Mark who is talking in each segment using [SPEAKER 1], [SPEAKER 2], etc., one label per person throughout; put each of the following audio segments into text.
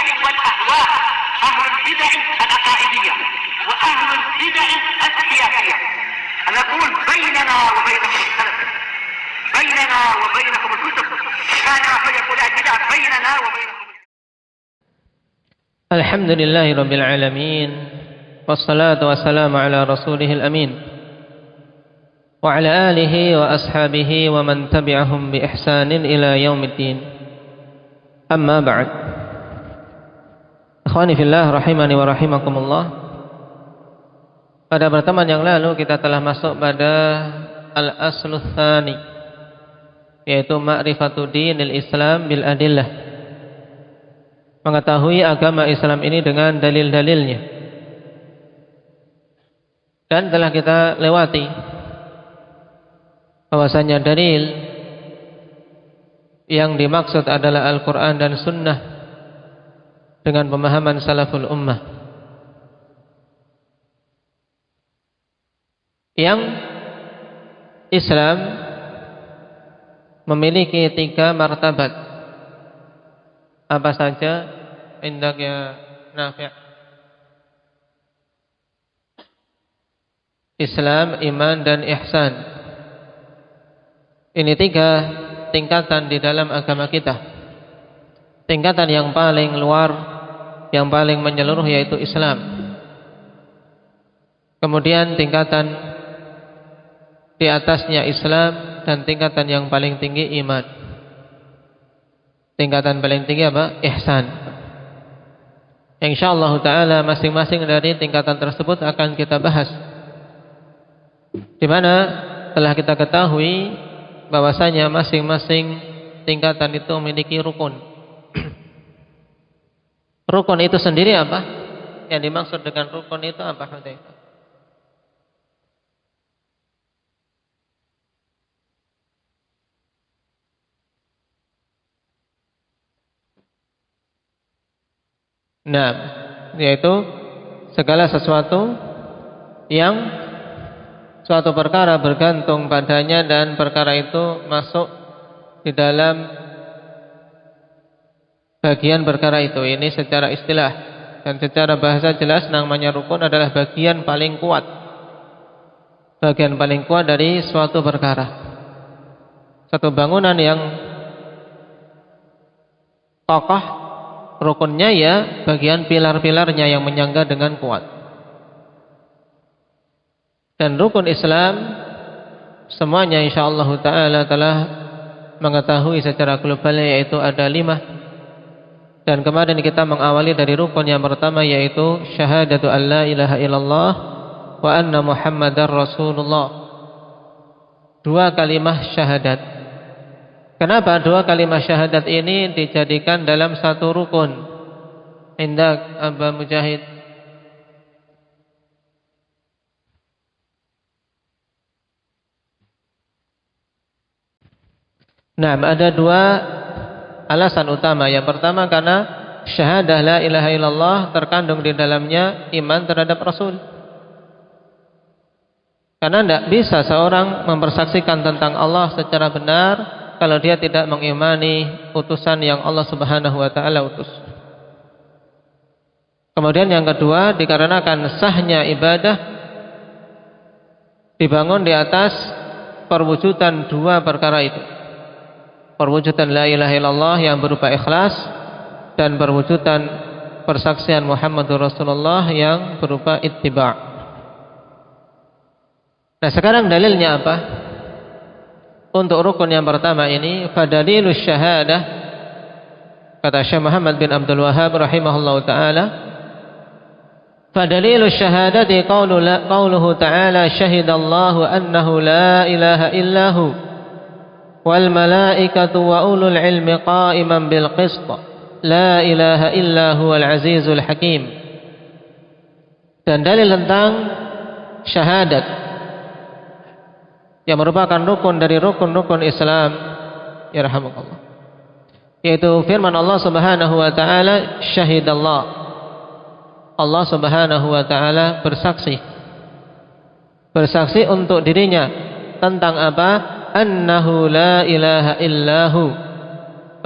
[SPEAKER 1] البدع والأهواء، أهل البدع العقائدية وأهل البدع السياسية. نقول بيننا وبينكم السلف، بيننا وبينكم الكتب، كان فيقول البدع بيننا وبينكم.
[SPEAKER 2] الحمد لله رب العالمين، والصلاة والسلام على رسوله الأمين وعلى آله وأصحابه ومن تبعهم بإحسان إلى يوم الدين. أما بعد، ikhwani fillah rahimani wa rahimakumullah. Pada pertemuan yang lalu kita telah masuk pada al-aslu tsani, yaitu ma'rifatu dinil Islam bil adillah, mengetahui agama Islam ini dengan dalil-dalilnya. Dan telah kita lewati bahwasanya dalil yang dimaksud adalah Al-Quran dan Sunnah dengan pemahaman salaful ummah, yang Islam memiliki 3 martabat. Apa saja? Indak ya Nafi'. Islam, iman, dan ihsan. Ini 3 tingkatan di dalam agama kita. Tingkatan yang paling luar, yang paling menyeluruh, yaitu Islam. Kemudian tingkatan di atasnya Islam, dan tingkatan yang paling tinggi iman. Tingkatan paling tinggi apa? Ihsan. Insyaallah ta'ala masing-masing dari tingkatan tersebut akan kita bahas, di mana telah kita ketahui bahwasanya masing-masing tingkatan itu memiliki rukun. Rukun itu sendiri apa? Yang dimaksud dengan rukun itu apa, Hudzaifah? Nah, yaitu segala sesuatu yang suatu perkara bergantung padanya dan perkara itu masuk di dalam bagian perkara itu. Ini secara istilah, dan secara bahasa jelas namanya rukun adalah bagian paling kuat. Bagian paling kuat dari suatu perkara. Satu bangunan yang kokoh, rukunnya ya bagian pilar-pilarnya yang menyangga dengan kuat. Dan rukun Islam semuanya insyaallah ta'ala telah mengetahui secara global, yaitu ada 5. Dan kemarin kita mengawali dari rukun yang pertama, yaitu syahadatu an la ilaha illallah wa anna muhammadar rasulullah. 2 kalimah syahadat. Kenapa 2 kalimah syahadat ini dijadikan dalam satu rukun? Indak Aba Mujahid. Nah, ada 2 alasan utama. Yang pertama, karena syahadah la ilaha illallah terkandung di dalamnya iman terhadap Rasul. Karena tidak bisa seorang mempersaksikan tentang Allah secara benar kalau dia tidak mengimani utusan yang Allah Subhanahu wa ta'ala utus. Kemudian yang kedua, dikarenakan sahnya ibadah dibangun di atas perwujudan 2 perkara itu. Perwujudan la ilaha illallah yang berupa ikhlas, dan perwujudan persaksian Muhammadur Rasulullah yang berupa ittiba'. Nah, sekarang dalilnya apa? Untuk rukun yang pertama ini, fadalilus syahadah, kata Syekh Muhammad bin Abdul Wahhab rahimahullahu ta'ala, fadalilus syahadati qauluhu ta'ala syahidallahu annahu la ilaha illahu wal malaikatu wa ulul ilmi qa'iman bil qist la ilaha illa huwal azizul hakim. Dan dalil tentang syahadat yang merupakan rukun dari rukun-rukun Islam, ya rahimakallah, yaitu firman Allah Subhanahu wa taala, syahidallah, Allah Subhanahu wa taala bersaksi untuk dirinya tentang apa? Annahu la ilaha illahu,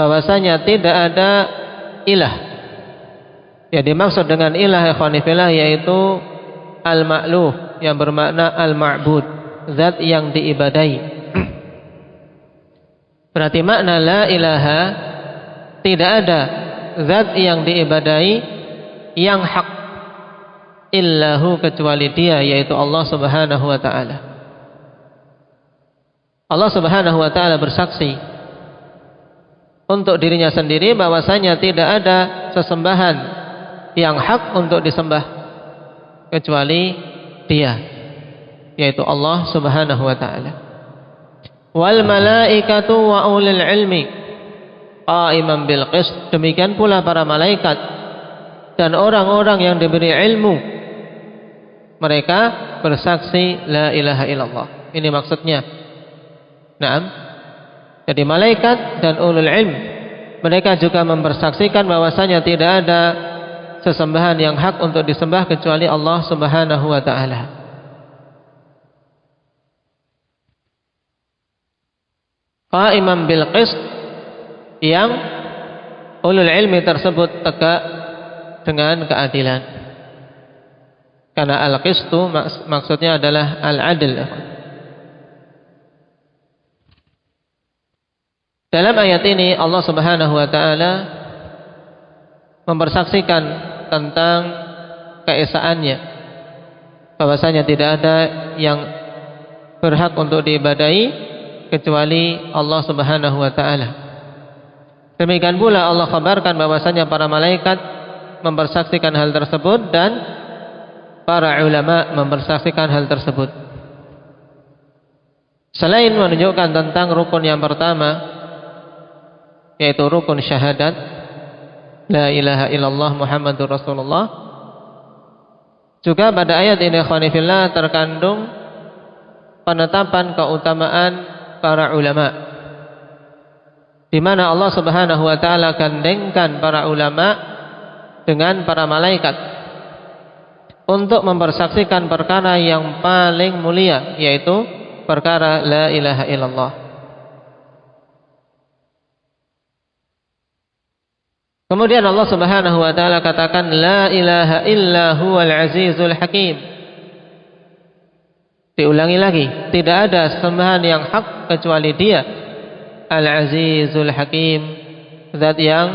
[SPEAKER 2] bahwasanya tidak ada ilah, Ya, dimaksud dengan ilah ikhwanifillah yaitu al-ma'luh, yang bermakna al-ma'bud, zat yang diibadai. Berarti makna la ilaha, tidak ada zat yang diibadai yang hak illahu, kecuali Dia, yaitu Allah Subhanahu wa taala. Allah Subhanahu wa taala bersaksi untuk dirinya sendiri bahwasanya tidak ada sesembahan yang hak untuk disembah kecuali Dia, yaitu Allah Subhanahu wa taala. Wal malaikatu wa ulul ilmi qaiman bil qist, demikian pula para malaikat dan orang-orang yang diberi ilmu, mereka bersaksi la ilaha illallah. Ini maksudnya. Naam. Jadi malaikat dan ulul ilm, mereka juga mempersaksikan bahwasanya tidak ada sesembahan yang hak untuk disembah kecuali Allah Subhanahu wa taala. Qaiman bil qist, yang ulul ilmi tersebut tegak dengan keadilan. Karena al-qistu maksudnya adalah al-adl. Dalam ayat ini Allah Subhanahu wa taala mempersaksikan tentang keesaannya, bahwasanya tidak ada yang berhak untuk diibadai kecuali Allah Subhanahu wa taala. Demikian pula Allah kabarkan bahwasanya para malaikat mempersaksikan hal tersebut dan para ulama mempersaksikan hal tersebut. Selain menunjukkan tentang rukun yang pertama, yaitu rukun syahadat la ilaha illallah Muhammadur Rasulullah, juga pada ayat ini ikhwanifillah terkandung penetapan keutamaan para ulama, di mana Allah Subhanahu wa taala gandengkan para ulama dengan para malaikat untuk mempersaksikan perkara yang paling mulia, yaitu perkara la ilaha illallah. Kemudian Allah Subhanahu wa taala katakan la ilaha illa huwal azizul hakim. Diulangi lagi, tidak ada sembahan yang hak kecuali Dia, al-azizul hakim, zat yang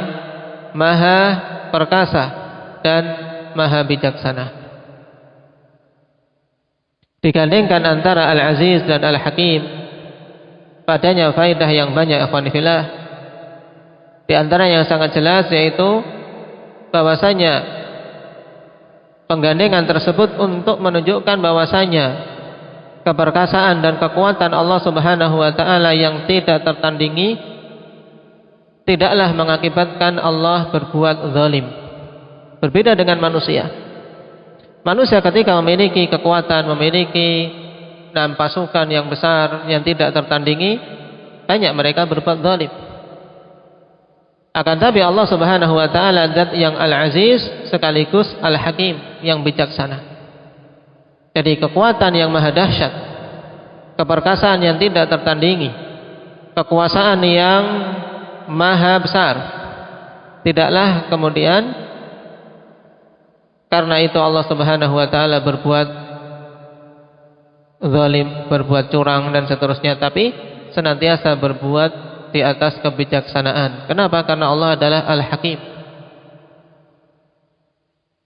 [SPEAKER 2] maha perkasa dan maha bijaksana. Digandengkan antara al-aziz dan al-hakim, padanya faedah yang banyak ikhwanifillah. Di antara yang sangat jelas yaitu bahwasanya penggandengan tersebut untuk menunjukkan bahwasanya keperkasaan dan kekuatan Allah Subhanahu wa taala yang tidak tertandingi tidaklah mengakibatkan Allah berbuat zalim. Berbeda dengan manusia. Manusia ketika memiliki kekuatan, memiliki pasukan yang besar yang tidak tertandingi, banyak mereka berbuat zalim. Akan tapi Allah Subhanahu wa taala zat yang al-aziz sekaligus al-hakim, yang bijaksana. Jadi kekuatan yang maha dahsyat, keperkasaan yang tidak tertandingi, kekuasaan yang maha besar, tidaklah kemudian karena itu Allah Subhanahu wa taala berbuat zalim, berbuat curang dan seterusnya, tapi senantiasa berbuat di atas kebijaksanaan. Kenapa? Karena Allah adalah Al-Hakim.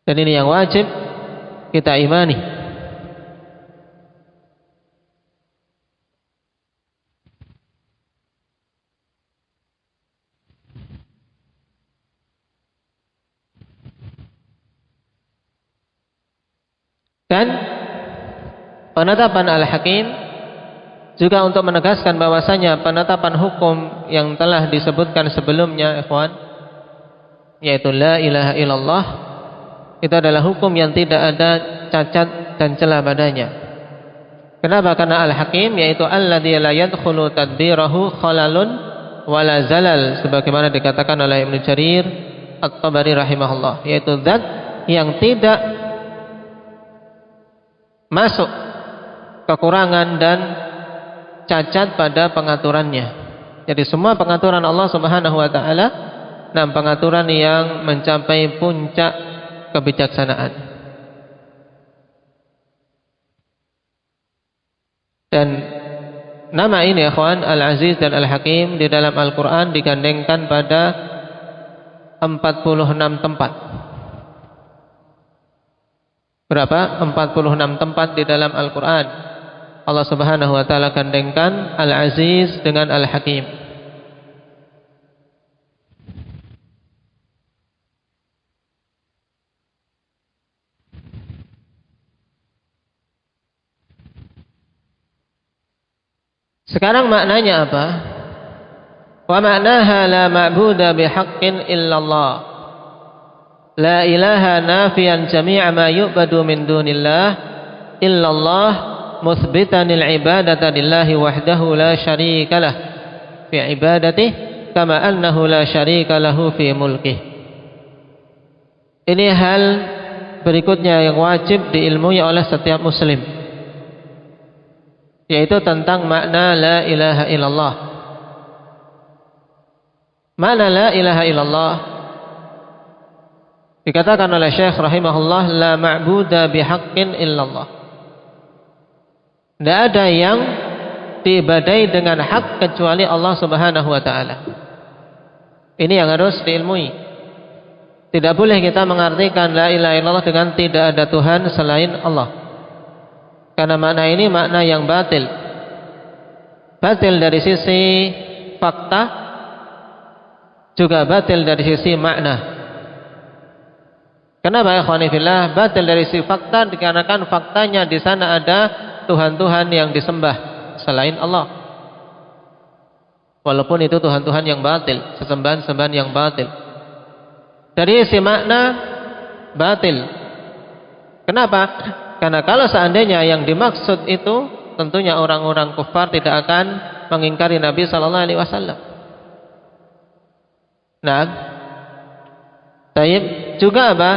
[SPEAKER 2] Dan ini yang wajib kita imani. Dan penetapan Al-Hakim juga untuk menegaskan bahwasanya penetapan hukum yang telah disebutkan sebelumnya, ikhwan, yaitu la ilaha illallah, itu adalah hukum yang tidak ada cacat dan celah padanya. Kenapa? Karena Al-Hakim yaitu alladzi la yadkhulu tadbirahu khalalun wala zalal, sebagaimana dikatakan oleh Ibnu Jarir At-Tabari rahimahullah, yaitu zat yang tidak masuk kekurangan dan cacat pada pengaturannya. Jadi semua pengaturan Allah Subhanahu wa taala, pengaturan yang mencapai puncak kebijaksanaan. Dan nama ini ikhwan, Al-Aziz dan Al-Hakim, di dalam Al-Quran digandengkan pada 46 tempat. Berapa? 46 tempat di dalam Al-Quran Allah Subhanahu wa ta'ala gandengkan Al-Aziz dengan Al-Hakim. Sekarang maknanya apa? Wa ma'naha la ma'buda bihaqqin illallah. La ilaha nafiyan jami'a ma yu'badu min dunillah illallah muthbitan al-ibadata lillahi wahdahu la syarika lah fi ibadatihi kama annahu la syarika lahu fi mulkih. Ini hal berikutnya yang wajib diilmui oleh setiap muslim, yaitu tentang makna la ilaha illallah. Makna la ilaha illallah dikatakan oleh Syekh rahimahullah, la ma'buda bihaqqin illallah. Tidak ada yang diibadai dengan hak kecuali Allah Subhanahu wa ta'ala. Ini yang harus diilmui. Tidak boleh kita mengartikan la ilaha illallah dengan tidak ada Tuhan selain Allah, karena makna ini makna yang batil. Batil dari sisi fakta, juga batil dari sisi makna. Kenapa ya ikhwani fillah? Batil dari sisi fakta dikarenakan faktanya di sana ada Tuhan-Tuhan yang disembah selain Allah, walaupun itu Tuhan-Tuhan yang batil, sesembahan-sembahan yang batil. Dari sisi makna batil. Kenapa? Karena kalau seandainya yang dimaksud itu, tentunya orang-orang kufar tidak akan mengingkari Nabi sallallahu alaihi wasallam. Nah, taib juga apa?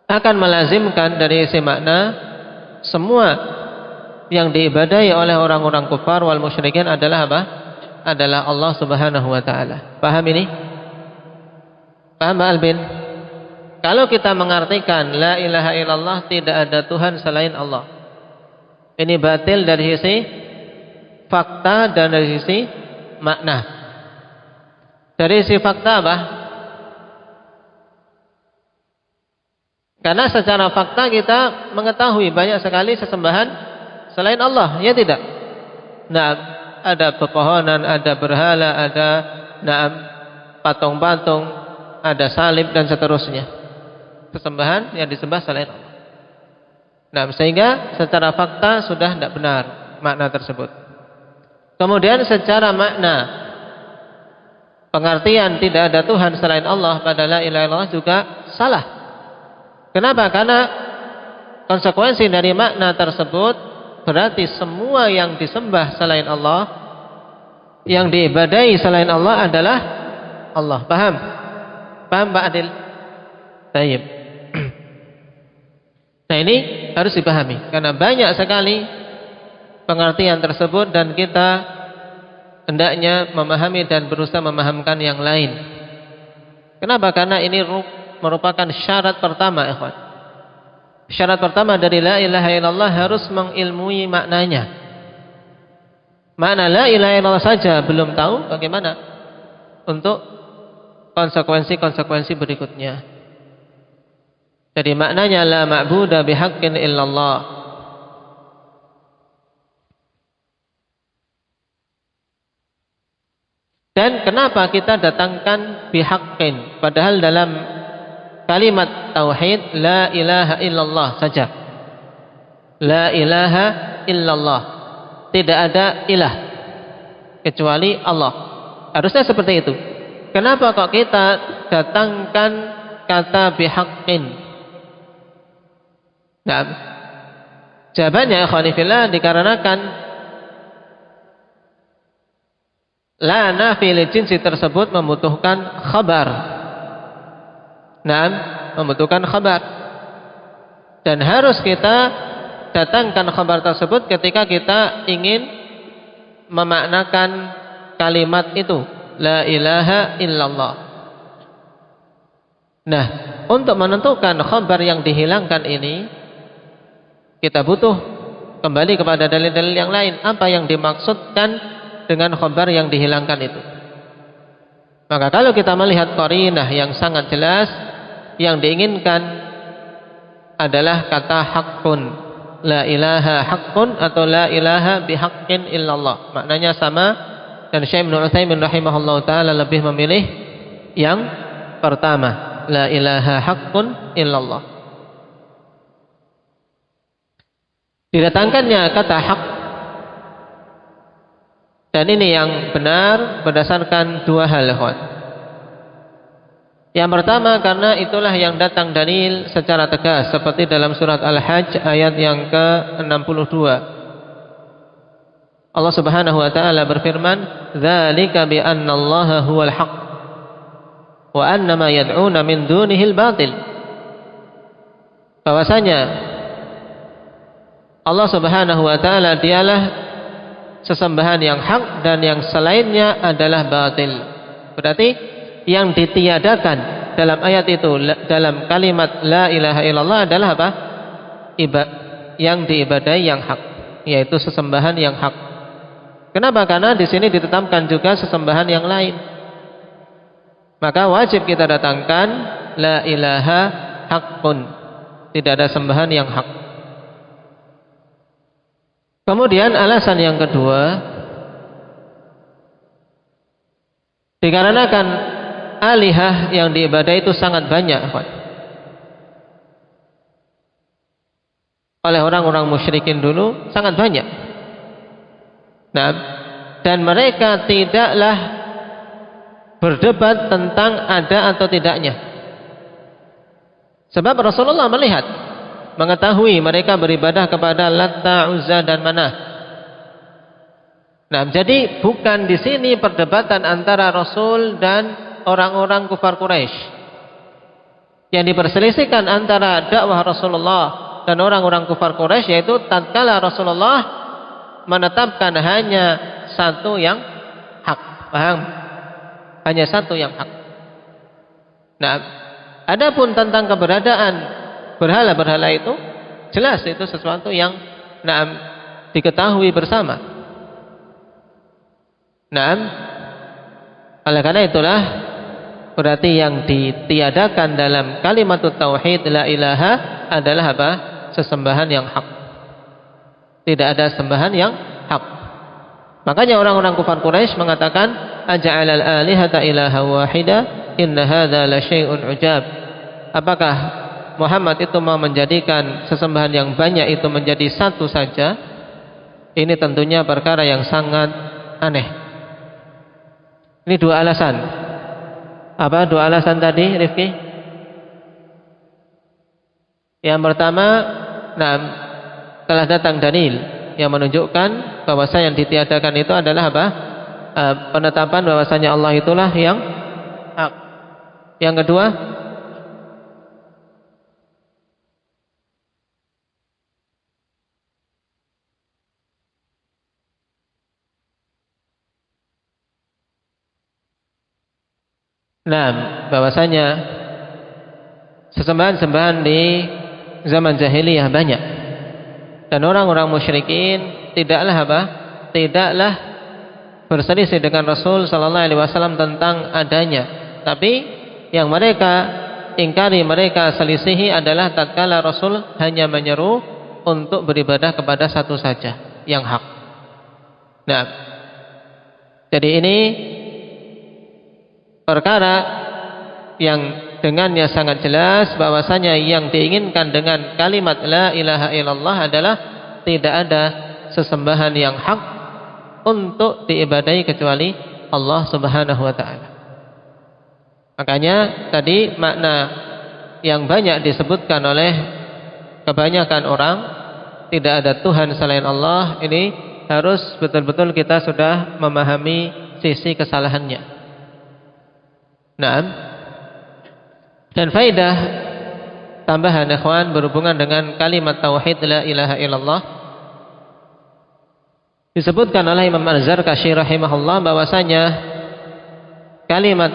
[SPEAKER 2] Akan melazimkan dari isi makna semua yang diibadahi oleh orang-orang kufar wal musyrikin adalah apa? Adalah Allah Subhanahu wa taala. Paham ini? Paham Pak Albin? Kalau kita mengartikan la ilaha illallah, tidak ada Tuhan selain Allah, ini batil dari sisi fakta dan dari sisi makna. Dari sisi fakta apa? Karena secara fakta kita mengetahui banyak sekali sesembahan selain Allah, ya tidak? Nah, ada pepohonan, ada berhala, ada patung-patung, ada salib dan seterusnya. Sesembahan yang disembah selain Allah. Nah, sehingga secara fakta sudah tidak benar makna tersebut. Kemudian secara makna, pengertian tidak ada Tuhan selain Allah pada la ilaha illallah juga salah. Kenapa? Karena konsekuensi dari makna tersebut berarti semua yang disembah selain Allah, yang diibadahi selain Allah adalah Allah. Paham? Paham Pak Adil? Taib. Nah, ini harus dipahami karena banyak sekali pengertian tersebut dan kita hendaknya memahami dan berusaha memahamkan yang lain. Kenapa? Karena ini merupakan syarat pertama, ikhwan. Syarat pertama dari la ilaha illallah harus mengilmui maknanya. Makna la ilaha illallah saja belum tahu, bagaimana untuk konsekuensi-konsekuensi berikutnya. Jadi maknanya la ma'buda bihaqqin illallah. Dan kenapa kita datangkan bihaqqin, padahal dalam kalimat tauhid la ilaha illallah saja. La ilaha illallah. Tidak ada ilah kecuali Allah. Harusnya seperti itu. Kenapa kok kita datangkan kata bihaqqin? Nah, jawabannya ikhwani fillah, dikarenakan la nafi li jinsi tersebut membutuhkan khabar. Nah, membutuhkan khabar. Dan harus kita datangkan khabar tersebut ketika kita ingin memaknakan kalimat itu, la ilaha illallah. Nah, untuk menentukan khabar yang dihilangkan ini, kita butuh kembali kepada dalil-dalil yang lain. Apa yang dimaksudkan dengan khabar yang dihilangkan itu? Maka kalau kita melihat qarinah yang sangat jelas, yang diinginkan adalah kata haqqun, la ilaha haqqun atau la ilaha bihaqqin illallah. Maknanya sama, dan Syekh Ibnu Utsaimin rahimahullahu taala lebih memilih yang pertama, la ilaha haqqun illallah. Didatangkannya kata hak, dan ini yang benar berdasarkan dua hal, ikhwan. Yang pertama, karena itulah yang datang dalil secara tegas seperti dalam surat Al-Hajj ayat yang ke-62. Allah Subhanahu wa taala berfirman, "Dzalika bi anna Allaha huwal haqq wa anna ma yad'una min dunihi al-batil." Bahwasanya Allah Subhanahu wa taala dialah sesembahan yang hak dan yang selainnya adalah batil. Berarti yang ditiadakan dalam ayat itu, dalam kalimat la ilaha illallah adalah apa? Yang diibadai yang hak, yaitu sesembahan yang hak. Kenapa? Karena di sini ditetapkan juga sesembahan yang lain. Maka wajib kita datangkan la ilaha haqqun, tidak ada sembahan yang hak. Kemudian alasan yang kedua, dikarenakan alihah yang diibadai itu sangat banyak oleh orang-orang musyrikin dulu, sangat banyak. Nah, dan mereka tidaklah berdebat tentang ada atau tidaknya. Sebab Rasulullah melihat, mengetahui mereka beribadah kepada Latta, Uzza dan Manah. Nah, jadi bukan di sini perdebatan antara Rasul dan orang-orang kufar Quraisy. Yang diperselisihkan antara dakwah Rasulullah dan orang-orang kufar Quraisy yaitu tatkala Rasulullah menetapkan hanya satu yang hak. Paham? Hanya satu yang hak. Nah, adapun tentang keberadaan berhala-berhala itu jelas itu sesuatu yang diketahui bersama. Nah, oleh karena itulah berarti yang ditiadakan dalam kalimat tauhid la ilaha adalah apa? Sesembahan yang hak. Tidak ada sembahan yang hak. Makanya orang-orang kufar Quraisy mengatakan, aja'alal alihata ilaha wahida inna hadza la syai'un ujab. Apakah Muhammad itu mau menjadikan sesembahan yang banyak itu menjadi satu saja? Ini tentunya perkara yang sangat aneh. Ini dua alasan. Apa dua alasan tadi, Rifki? Yang pertama, telah datang dalil yang menunjukkan bahwasanya yang ditiadakan itu adalah apa? Penetapan bahwasanya Allah itulah yang hak. Yang kedua, bahwasanya sesembahan-sembahan di zaman jahiliyah banyak, dan orang-orang musyrikin tidaklah berselisih dengan Rasul sallallahu alaihi wasallam tentang adanya, tapi yang mereka ingkari, mereka selisihi adalah tatkala Rasul hanya menyeru untuk beribadah kepada satu saja yang hak. Nah, jadi ini perkara yang dengannya sangat jelas bahwasanya yang diinginkan dengan kalimat la ilaha illallah adalah tidak ada sesembahan yang hak untuk diibadahi kecuali Allah Subhanahu wa taala. Makanya tadi makna yang banyak disebutkan oleh kebanyakan orang, tidak ada Tuhan selain Allah, ini harus betul-betul kita sudah memahami sisi kesalahannya. Nah, dan faedah tambahan ikhwan berhubungan dengan kalimat tauhid la ilaha illallah, disebutkan oleh Imam Az-Zarkashi rahimahullah bahwasanya kalimat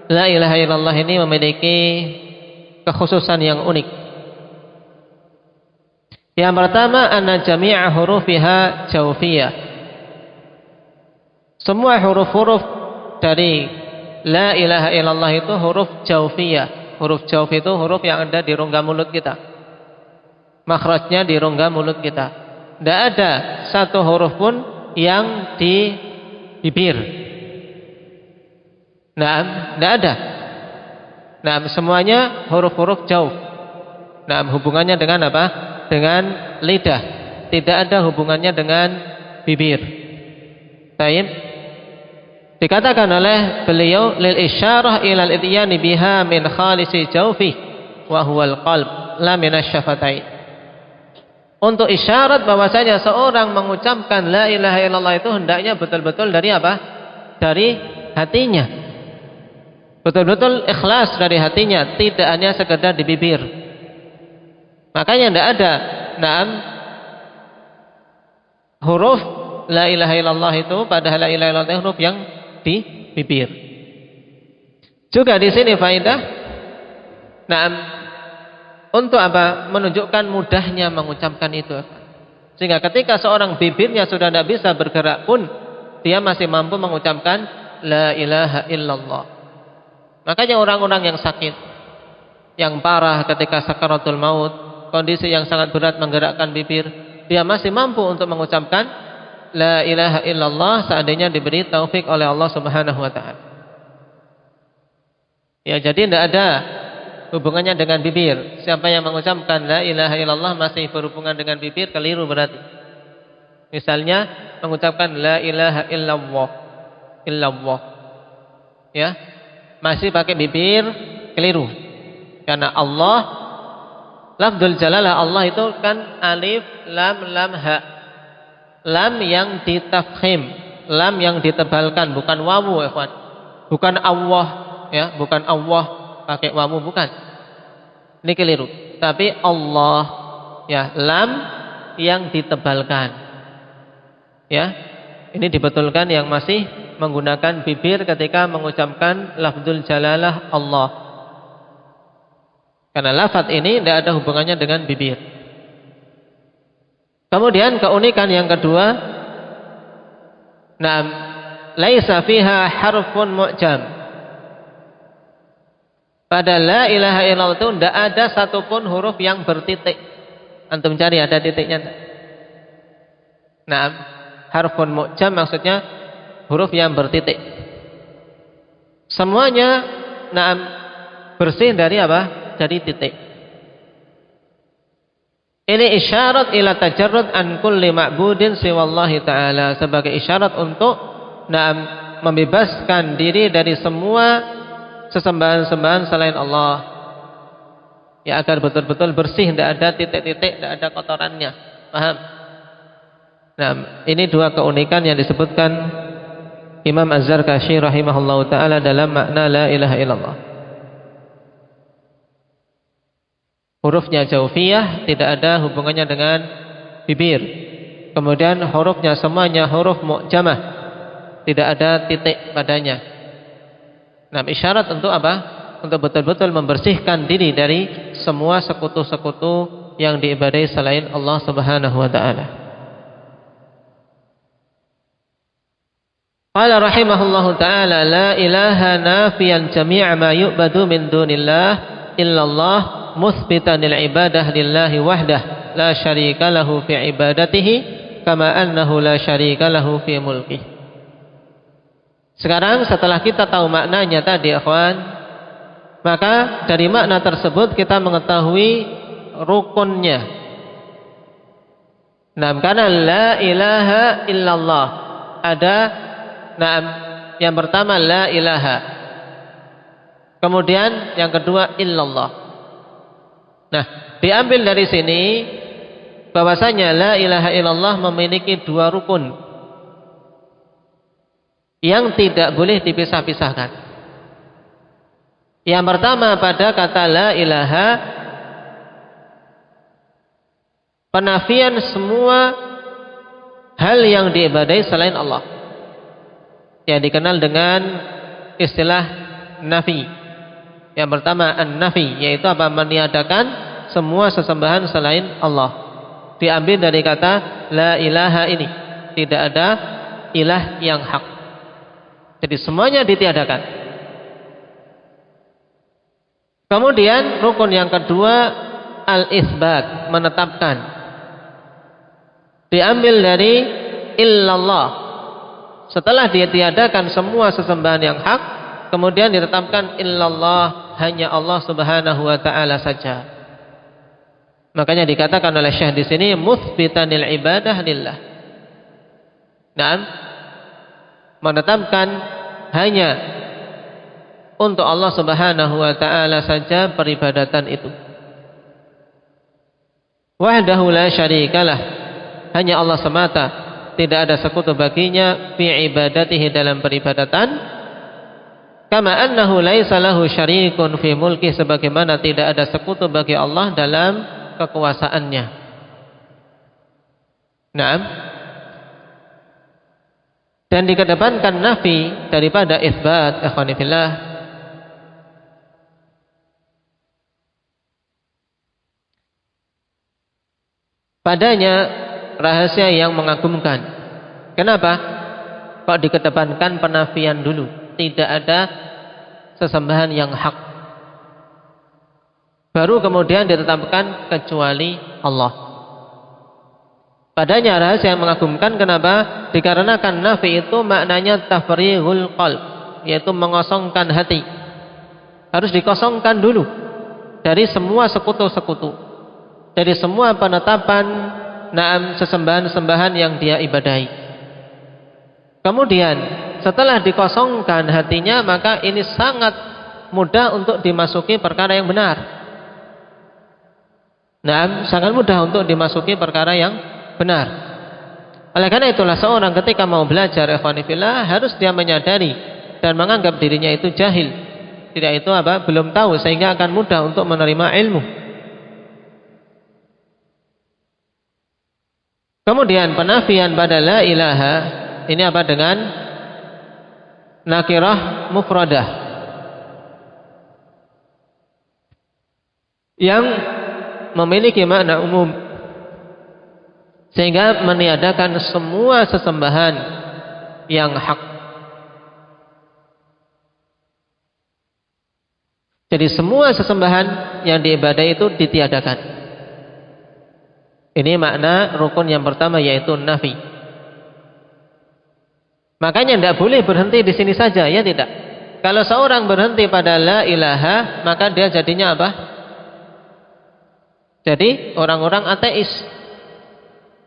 [SPEAKER 2] la ilaha illallah ini memiliki kekhususan yang unik. Yang pertama, anna jami'a hurufiha jawfiyah. Semua huruf-huruf dari la ilaha illallah itu huruf jawfiyah. Huruf jawf itu huruf yang ada di rongga mulut kita. Makhrajnya di rongga mulut kita. Tidak ada satu huruf pun yang di bibir. Nah, tidak ada. Nah, semuanya huruf-huruf jawf. Nah, hubungannya dengan apa? Dengan lidah. Tidak ada hubungannya dengan bibir. Baik. Dikatakan oleh beliau lil isyarah ilal ityani biha min khalisi jawfi wa huwal qalb la minasyafatain. Untuk isyarat bahwasanya seorang mengucapkan la ilaha illallah itu hendaknya betul-betul dari apa? Dari hatinya. Betul-betul ikhlas dari hatinya, tidak hanya sekedar di bibir. Makanya tidak ada huruf la ilaha illallah itu, padahal la ilaha illallah huruf yang di bibir. Juga di sini faedah, untuk apa? Menunjukkan mudahnya mengucapkan itu. Sehingga ketika seorang bibirnya sudah tidak bisa bergerak pun, dia masih mampu mengucapkan la ilaha illallah. Makanya orang-orang yang sakit, yang parah ketika sakaratul maut, kondisi yang sangat berat menggerakkan bibir, dia masih mampu untuk mengucapkan la ilaha illallah seandainya diberi taufik oleh Allah Subhanahu wa taala. Ya, jadi tidak ada hubungannya dengan bibir. Siapa yang mengucapkan la ilaha illallah masih berhubungan dengan bibir, keliru berarti. Misalnya mengucapkan la ilaha illallah. Ya. Masih pakai bibir, keliru. Karena Allah, lafdzul jalalah Allah itu kan alif lam ha. Lam yang ditafkhim, lam yang ditebalkan, bukan wawu, ikhwan. Bukan Allah, ya, bukan Allah pakai wawu, bukan. Ini keliru. Tapi Allah, ya, lam yang ditebalkan. Ya. Ini dibetulkan yang masih menggunakan bibir ketika mengucapkan lafdzul jalalah Allah. Karena lafaz ini tidak ada hubungannya dengan bibir. Kemudian keunikan yang kedua, laisa fiha harfun mu'jam. Pada la ilaha illallah itu tidak ada satupun huruf yang bertitik. Antum cari ada titiknya enggak? Harfun mu'jam maksudnya huruf yang bertitik. Semuanya bersih dari apa? Dari titik. Ini isyarat ila tajarrud an kulli ma'budin siwallahi ta'ala, sebagai isyarat untuk membebaskan diri dari semua sesembahan-sembahan selain Allah. Ya, agar betul-betul bersih, tidak ada titik-titik, tidak ada kotorannya. Paham? Nah, ini dua keunikan yang disebutkan Imam Az-Zarkashi rahimahullahu ta'ala dalam makna la ilaha illallah. Hurufnya jawfiyah, tidak ada hubungannya dengan bibir. Kemudian hurufnya semuanya huruf mu'jamah, tidak ada titik padanya. Nah, isyarat untuk apa? Untuk betul-betul membersihkan diri dari semua sekutu-sekutu yang diibadai selain Allah Subhanahu wa ta'ala. Qala rahimahullahu ta'ala la ilaha nafiyan jami'a ma yu'badu min dunillah illallah musbitanil ibadah lillahi wahdah la syarika lahu fi ibadatihi kama annahu la syarika lahu fi mulkih. Sekarang setelah kita tahu maknanya tadi, ikhwan, maka dari makna tersebut kita mengetahui rukunnya. Karena la ilaha illallah ada, yang pertama la ilaha, kemudian yang kedua illallah. Diambil dari sini bahwasanya la ilaha illallah memiliki dua rukun yang tidak boleh dipisah-pisahkan. Yang pertama, pada kata la ilaha, penafian semua hal yang diibadai selain Allah, yang dikenal dengan istilah nafi. Yang pertama an-nafi, yaitu apa? Meniadakan semua sesembahan selain Allah. Diambil dari kata la ilaha ini, tidak ada ilah yang hak. Jadi semuanya ditiadakan. Kemudian rukun yang kedua al-itsbat, menetapkan. Diambil dari illallah. Setelah ditiadakan semua sesembahan yang hak, kemudian ditetapkan illallah, hanya Allah Subhanahu wa taala saja. Makanya dikatakan oleh Syekh di sini mutsbitanil ibadah lillah. Naam, menetapkan hanya untuk Allah Subhanahu wa taala saja peribadatan itu. Wahdahu la syarikalah, hanya Allah semata, tidak ada sekutu baginya fi ibadatihi, dalam peribadatan. Kama annahu laisa lahu syarikun fi mulki, sebagaimana tidak ada sekutu bagi Allah dalam kekuasaannya. Naam. Dan dikedepankan nafi daripada itsbat, ikhwani fillah. Padanya rahasia yang mengagumkan. Kenapa? Kok dikedepankan penafian dulu? Tidak ada sesembahan yang hak, baru kemudian ditetapkan kecuali Allah. Padanya rahasia yang mengagumkan. Kenapa? Dikarenakan nafi itu maknanya tafrighul qalb, yaitu mengosongkan hati. Harus dikosongkan dulu dari semua sekutu-sekutu, dari semua penetapan sesembahan-sembahan yang dia ibadahi. Kemudian setelah dikosongkan hatinya, maka ini sangat mudah untuk dimasuki perkara yang benar. Sangat mudah untuk dimasuki perkara yang benar. Oleh karena itulah seorang ketika mau belajar, ikhwani fillah, harus dia menyadari dan menganggap dirinya itu jahil. Tidak itu apa? Belum tahu, sehingga akan mudah untuk menerima ilmu. Kemudian penafian pada la ilaha ini apa? Dengan nakirah mufradah yang memiliki makna umum, sehingga meniadakan semua sesembahan yang hak. Jadi semua sesembahan yang diibadahi itu ditiadakan. Ini makna rukun yang pertama, yaitu nafi. Makanya tidak boleh berhenti di sini saja, ya tidak. Kalau seorang berhenti pada la ilaha, maka dia jadinya apa? Jadi orang-orang ateis.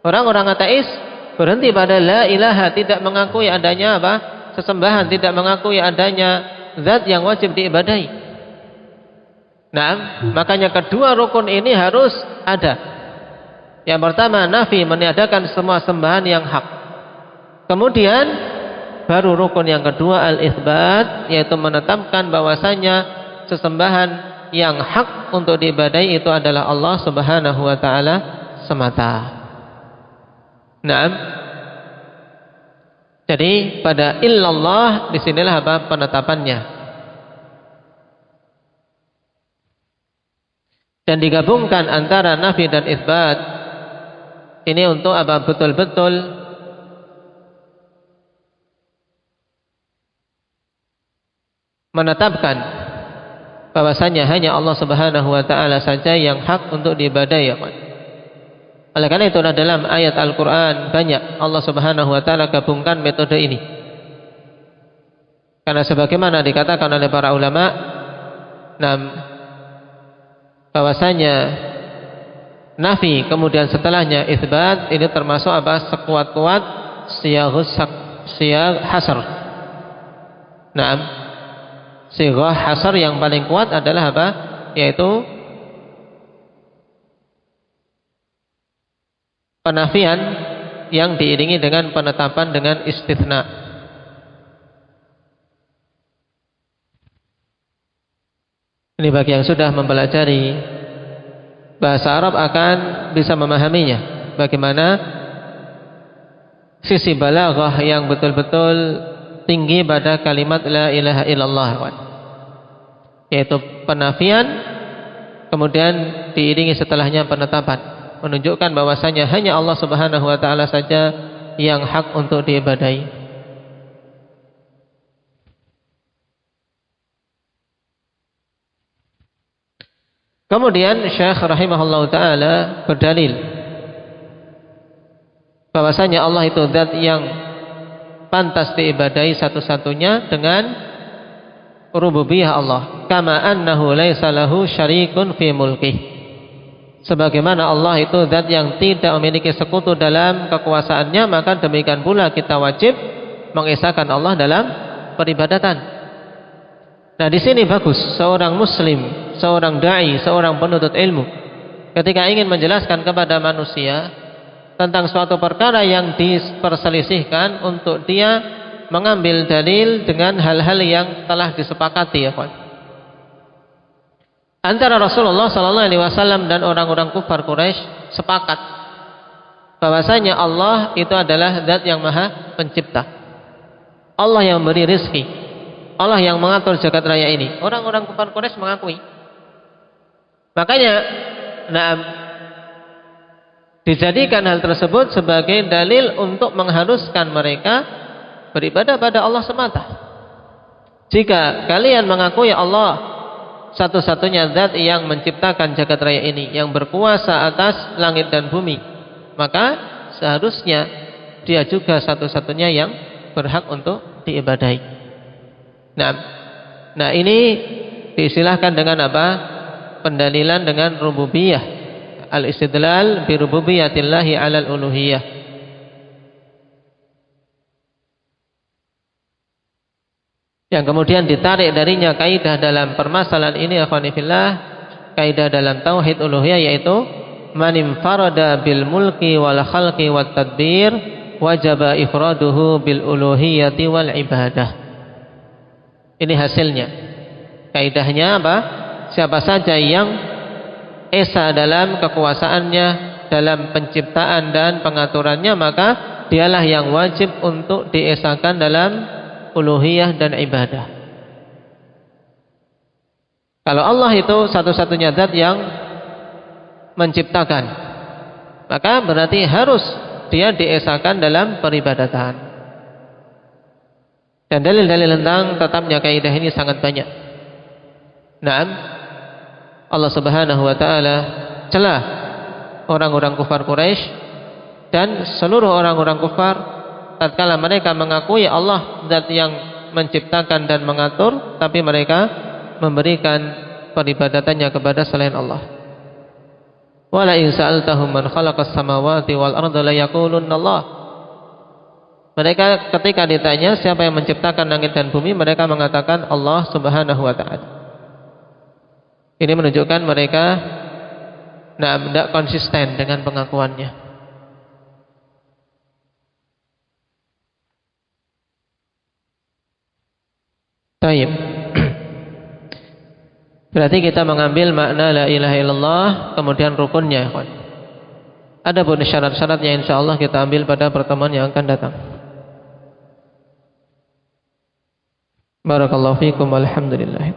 [SPEAKER 2] Orang-orang ateis berhenti pada la ilaha, tidak mengakui adanya apa? Sesembahan, tidak mengakui adanya zat yang wajib diibadahi. Makanya kedua rukun ini harus ada. Yang pertama nafi, meniadakan semua sembahan yang hak. Kemudian baru rukun yang kedua al-itsbat, yaitu menetapkan bahwasanya sesembahan yang hak untuk diibadahi itu adalah Allah Subhanahu wa taala semata. Jadi pada illallah disinilah apa? Penetapannya. Dan digabungkan antara nafi dan itsbat ini untuk apa? Betul-betul menetapkan bahwasanya hanya Allah Subhanahu wa taala saja yang hak untuk diibadahi. Oleh karena itu dalam ayat Al-Quran banyak Allah Subhanahu wa taala gabungkan metode ini. Karena sebagaimana dikatakan oleh para ulama, bahwasanya nafi kemudian setelahnya itsbat ini termasuk apa? Sekuat-kuat siyagh hasr. Sighah hasr yang paling kuat adalah apa? Yaitu penafian yang diiringi dengan penetapan dengan istitsna. Ini bagi yang sudah mempelajari bahasa Arab akan bisa memahaminya. Bagaimana sisi balaghah yang betul-betul tinggi pada kalimat la ilaha illallah. yaitu penafian, kemudian diiringi setelahnya penetapan, menunjukkan bahwasanya hanya Allah Subhanahu wa taala saja yang hak untuk diibadahi. Kemudian Syekh rahimahullah ta'ala berdalil bahwasanya Allah itu zat yang pantas diibadahi satu-satunya dengan rububiyah Allah, kama annahu laisa lahu syarikun fi mulkih, sebagaimana Allah itu zat yang tidak memiliki sekutu dalam kekuasaannya, maka demikian pula kita wajib mengesahkan Allah dalam peribadatan. Nah, di sini bagus seorang muslim, seorang dai, seorang penuntut ilmu ketika ingin menjelaskan kepada manusia tentang suatu perkara yang diperselisihkan, untuk dia mengambil dalil dengan hal-hal yang telah disepakati, ya kawan. Antara Rasulullah sallallahu alaihi wasallam dan orang-orang kufar Quraisy sepakat bahwasanya Allah itu adalah zat yang maha pencipta. Allah yang memberi rezeki, Allah yang mengatur jagat raya ini. Orang-orang kufar Quraisy mengakui. Makanya dijadikan hal tersebut sebagai dalil untuk mengharuskan mereka beribadah pada Allah semata. Jika kalian mengakui Allah satu-satunya zat yang menciptakan jagat raya ini, yang berkuasa atas langit dan bumi, maka seharusnya dia juga satu-satunya yang berhak untuk diibadahi. Nah, ini diistilahkan dengan apa? Pendalilan dengan rububiyah, al-istidlal bi rububiyatillahi 'alal uluhiyah. Yang kemudian ditarik darinya kaidah dalam permasalahan ini, akhwani fillah, kaidah dalam tauhid uluhiyah, yaitu man infarada bil mulki wal khalqi wat tadbir wajaba ifraduhu bil uluhiyati wal ibadah. Ini hasilnya. Kaidahnya apa? Siapa saja yang esa dalam kekuasaannya, dalam penciptaan dan pengaturannya, maka dialah yang wajib untuk diesakan dalam uluhiyah dan ibadah. Kalau Allah itu satu-satunya zat yang menciptakan, maka berarti harus dia diesakan dalam peribadatan. Dan dalil-dalil tentang tetapnya kaidah ini sangat banyak. Naam, Allah Subhanahu wa taala celah orang-orang kufar Quraisy dan seluruh orang-orang kufar tatkala mereka mengakui Allah zat yang menciptakan dan mengatur, tapi mereka memberikan peribadatannya kepada selain Allah. Wala in sa'altahum man khalaqas samawati wal arda la yaqulunna Allah. Mereka ketika ditanya siapa yang menciptakan langit dan bumi, mereka mengatakan Allah Subhanahu wa taala. Ini menunjukkan mereka tidak konsisten dengan pengakuannya. Baik. Berarti kita mengambil makna la ilaha illallah, kemudian rukunnya. Adapun syarat-syaratnya insyaallah kita ambil pada pertemuan yang akan datang. Barakallahu fiikum walhamdulillah.